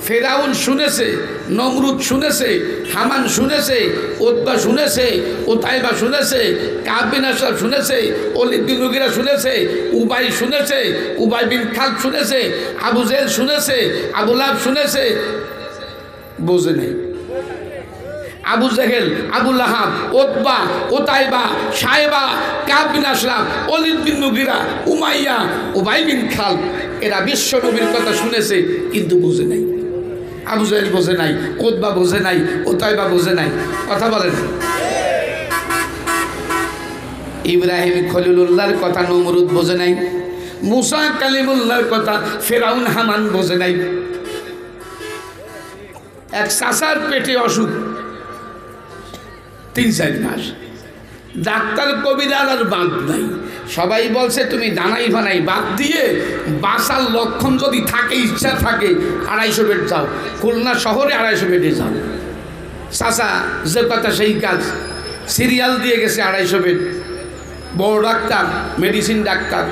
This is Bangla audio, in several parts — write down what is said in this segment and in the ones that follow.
ফেরাউন শুনেছে, নমরুদ শুনেছে, হামান শুনেছে, উতবা শুনেছে, উতাইবা শুনেছে, কাব বিন আশরাফ শুনেছে, ওলীদ বিন মুগীরা শুনেছে, উবাই শুনেছে, উবাই বিন খালদ শুনেছে, আবু জেহেল শুনেছে, আবু লাহাব শুনেছে, বোঝে নাই। আবু জেহেল, আবু লাহাব, উতবা, উতাইবা, সাইবা, কাব বিন আশরাফ, ওলীদ বিন মুগীরা, উমাইয়া, উবাই বিন খালদ এরা বিশ্ব নবীর কথা শুনেছে কিন্তু বোঝে নাই। আবু জেহেল বোঝে নাই, উতবা বোঝে নাই, উতাইবা বোঝে নাই। কথা বলেন। ইব্রাহিম খলিলুল্লাহর কথা নমরুদ বোঝে নাই, মুসা কালিমুল্লাহর কথা ফেরাউন হামান বোঝে নাই। এক চাচার পেটে অসুখ 3-4 মাস, ডাক্তার কবিরাজ আর বাদ নাই, সবাই বলছে তুমি দানাই ফানাই বাদ দিয়ে বাঁচার লক্ষণ যদি থাকে, ইচ্ছা থাকে 250 বেড যাও, খুলনা শহরে 250 বেডে যাও। চাচা যে কথা সেই কাজ, সিরিয়াল দিয়ে গেছে 250 বেড। বড় ডাক্তার, মেডিসিন ডাক্তার,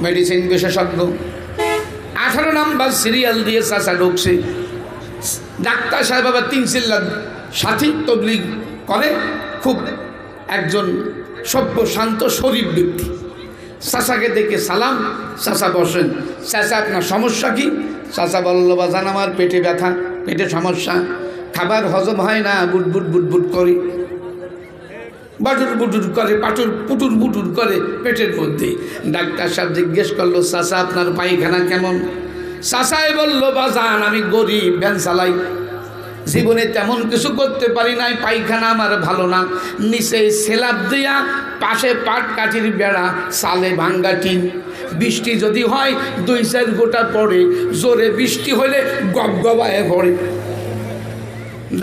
মেডিসিন বিশেষজ্ঞ, 18 নম্বর সিরিয়াল দিয়ে চাচা ঢুকছে। ডাক্তার সাহেব আবার 3 চিল্লা সাথী তবলিগ করে, খুব একজন সভ্য শান্ত শরীফ ব্যক্তি। চাচাকে দেখে সালাম, চাচা বসেন। চাচা আপনার সমস্যা কি? চাচা বলল বাজান আমার পেটে ব্যথা, পেটে সমস্যা, খাবার হজম হয় না, বুটবুট বুটবুট করি, বাটুর বুটুর করে, পাটুর পুটুর বুটুর করে পেটের মধ্যে। ডাক্তার সাহেব জিজ্ঞেস করলো চাচা আপনার পায়খানা কেমন? চাচাই বলল বাজান আমি গরিব, ভ্যান চালাই, জীবনে তেমন কিছু করতে পারি নাই, পায়খানা আমার ভালো না, নিচে সেলাপ দিয়া, পাশে পাট কাঠির বেড়া, সালে ভাঙ্গা টিন, বৃষ্টি যদি হয় 2-4 গোটা পড়ে, জোরে বৃষ্টি হলে গবগবায় পড়ে।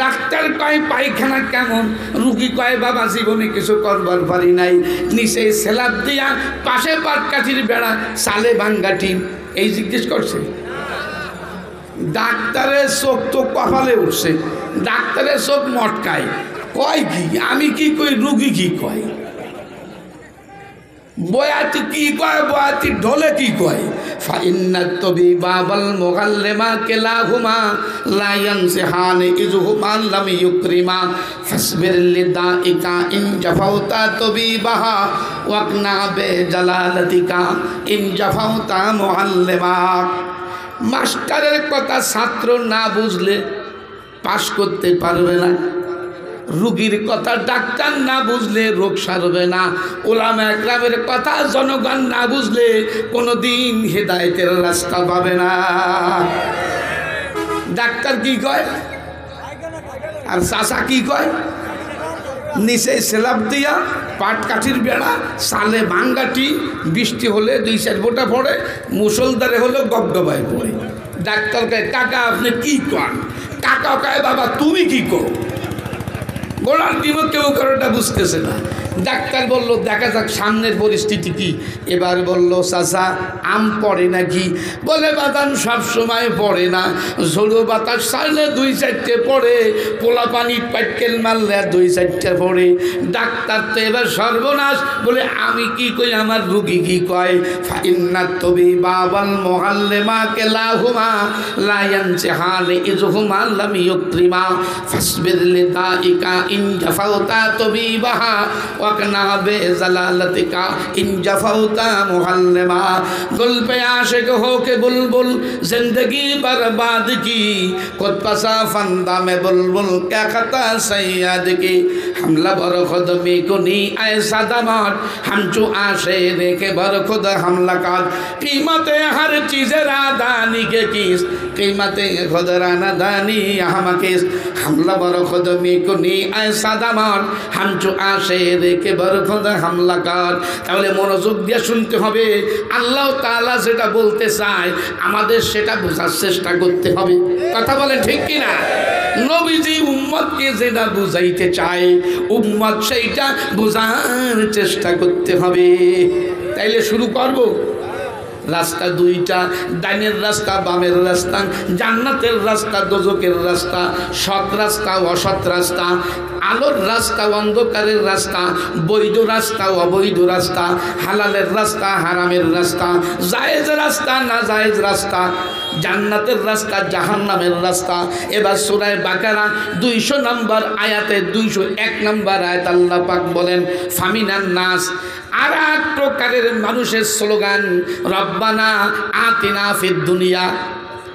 ডাক্তার কয় পায়খানা কেমন? রুগী কয় বাবা জীবনে কিছু করবার পারি নাই, নিচে সেলাপ দিয়া, পাশে পাট কাঠির বেড়া, সালে ভাঙ্গা টিন। এই জিজ্ঞেস করছে। ডাক্তারের চোখ তো কপালে উঠছে, ডাক্তারের চোখ মটকায়, কয় কি আমি কি কই, রুগী কি কয়, বয়াতি কি কয়, বয়াতি ঢোলে কি কয়। ফাইন্নাত তবিবা ওয়াল মুগাল্লিমা কিলাহুমা লা ইয়ানসিহান ইযহুমা লাম ইউকরিমা ফাসবির লিদাইকা ইন জাফাউতা তবিবাহা ওয়াকনা বিজালালাতিকা ইন জাফাউতা মুআল্লিমা। মাস্টারের কথা ছাত্র না বুঝলে পাশ করতে পারবে না, রুগীর কথা ডাক্তার না বুঝলে রোগ সারবে না, ওলামা একরামের কথা জনগণ না বুঝলে কোনোদিন হেদায়েতের রাস্তা পাবে না। ডাক্তার কি কয় আর চাচা কি কয়? নিচে সেলাপ দিয়া, পাট কাঠির বেড়া, সালে ভাঙ্গাটি, বৃষ্টি হলে 2-4 ফোঁটা পড়ে, মুসলধারে হলে গবগবায় পড়ে। ডাক্তার কয় কাকা আপনি কি কন? কাকা কয় বাবা তুমি কি কো? গোলার দিনও কেউ কারোটা বুঝতেছে না। ডাক্তার বলল দেখা যাক সামনের পরিস্থিতি কি। এবার বলল চাচা আম পড়ে নাকি? বলে বাদাম সব সময় পড়ে না, ঝোড়ো বাতাস ছাড়লে 2-4টে পড়ে, পোলা পানির পাটকেল মারলে 2-4টে পড়ে। ডাক্তার তো এবার সর্বনাশ, বলে আমি কি কই আমার রুগী কি কয়? ফাইন্নাত তবিবা ওয়াল মুআল্লিমা কিলাহুমা লা ইয়ানসিহান ইযহুমা লাম ইউকরিমা ফাসবির লিদাইকা ইন জাফাউতা তবিবাহা ওয়াকনা বিজালালাতিকা ইন জাফাউতা মুআল্লিমা। গল্পে आशिक होके बुलबुल जिंदगी बर्बाद की, खुद पसा फंदा में बुलबुल क्या खता सैयद की। हमला बर खुद में कुनी ऐसा दमाद, हम चो आशे देखे बर खुद हमला कर। कीमत हर चीज रादानी के किस, कीमत खुद राना दानी हम किस। हमला बर खुद में कुनी ऐसा दमाद, हम चो आशे देखे बर खुद हमला कर। তাহলে মনোযোগ দিয়ে শুনতে হবে। আল্লাহ তাআলা যেটা বলতে চায় আমাদের সেটা বোঝার চেষ্টা করতে হবে। কথা বলেন ঠিক কি না? নবীজি উম্মতকে যেটা বুঝাইতে চায় উম্মত সেইটা বোঝার চেষ্টা করতে হবে। তাইলে শুরু করব। রাস্তা দুইটা, ডাইনের রাস্তা বামের রাস্তা, জান্নাতের রাস্তা দোজখের রাস্তা, সৎ রাস্তা অসৎ রাস্তা, আলোর রাস্তা অন্ধকারের রাস্তা, বৈধ রাস্তা অবৈধ রাস্তা, হালালের রাস্তা হারামের রাস্তা, জায়েজ রাস্তা না জায়েজ রাস্তা, জান্নাতের রাস্তা জাহান্নামের রাস্তা। এবার সূরা বাকারা 200 নম্বর আয়াতে 201 নম্বর আয়াত আল্লাহ পাক বলেন ফামিনান নাস, আর এক প্রকারের মানুষের স্লোগান রব্বানা আতিনা ফিদ দুনিয়া,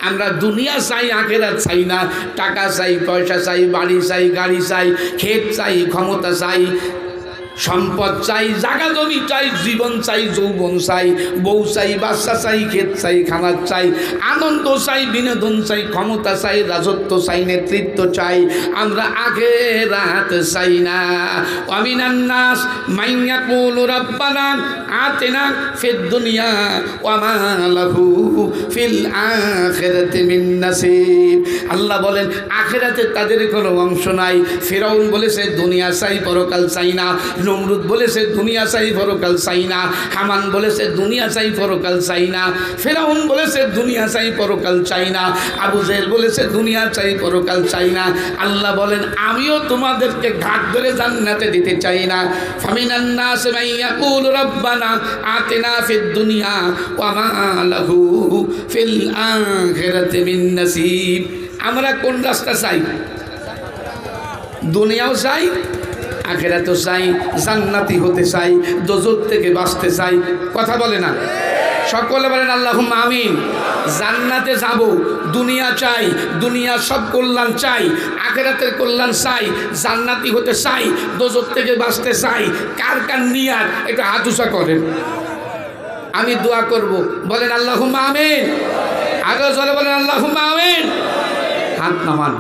আমরা দুনিয়া চাই আখেরাত চাই না, টাকা চাই পয়সা চাই বাড়ি চাই গাড়ি চাই ক্ষেত চাই ক্ষমতা চাই সম্পদ চাই জায়গা জমি চাই জীবন চাই যৌবন চাই বউ চাই বাচ্চা চাই ক্ষেত চাই খাবার চাই আনন্দ চাই বিনোদন চাই ক্ষমতা চাই রাজত্ব চাই নেতৃত্ব চাই, আমরা আখিরাত চাই না। ওয়ামিনান নাস মান ইয়াকুলু রাব্বানা আতিনা ফিদ দুনিয়া ওয়া মা লাহু ফিল আখিরাতি মিন নাসিব। আল্লাহ বলেন আখিরাতে তাদের কোনো অংশ নাই। ফিরাউন বলেছে দুনিয়া চাই পরকাল চাই না, নমরুদ বলেছে দুনিয়া চাই পরকাল চাই না, হামান বলেছে দুনিয়া চাই পরকাল চাই না, ফিরাউন বলেছে দুনিয়া চাই পরকাল চাই না, আবু জেহেল বলেছে দুনিয়া চাই পরকাল চাই না। আল্লাহ বলেন আমিও তোমাদেরকে ঘাট ধরে জান্নাতে দিতে চাই না। ফামিনান নাস মান ইয়াকুলু রাব্বানা আতিনা ফিদ দুনিয়া ওয়া মা লাহু ফিল আখিরাতি মিন নাসিব। আমরা কোন রাস্তা চাই? দুনিয়াও চাই আখিরাতও চাই, জান্নাতি হতে চাই, দোজখ থেকে বাঁচতে চাই। কথা বলে না? সকলে বলেন আল্লাহুম্মা আমিন। জান্নাতে যাব, দুনিয়া চাই, দুনিয়ার সব কল্যাণ চাই, আখিরাতের কল্যাণ চাই, জান্নাতি হতে চাই, দোজখ থেকে বাঁচতে চাই। কার কার নিয়াত একটু হাত উঁচা করেন, আমি দোয়া করব। বলেন আল্লাহুম্মা আমিন। আগে জোরে বলেন আল্লাহুম্মা আমিন। হাত নামান।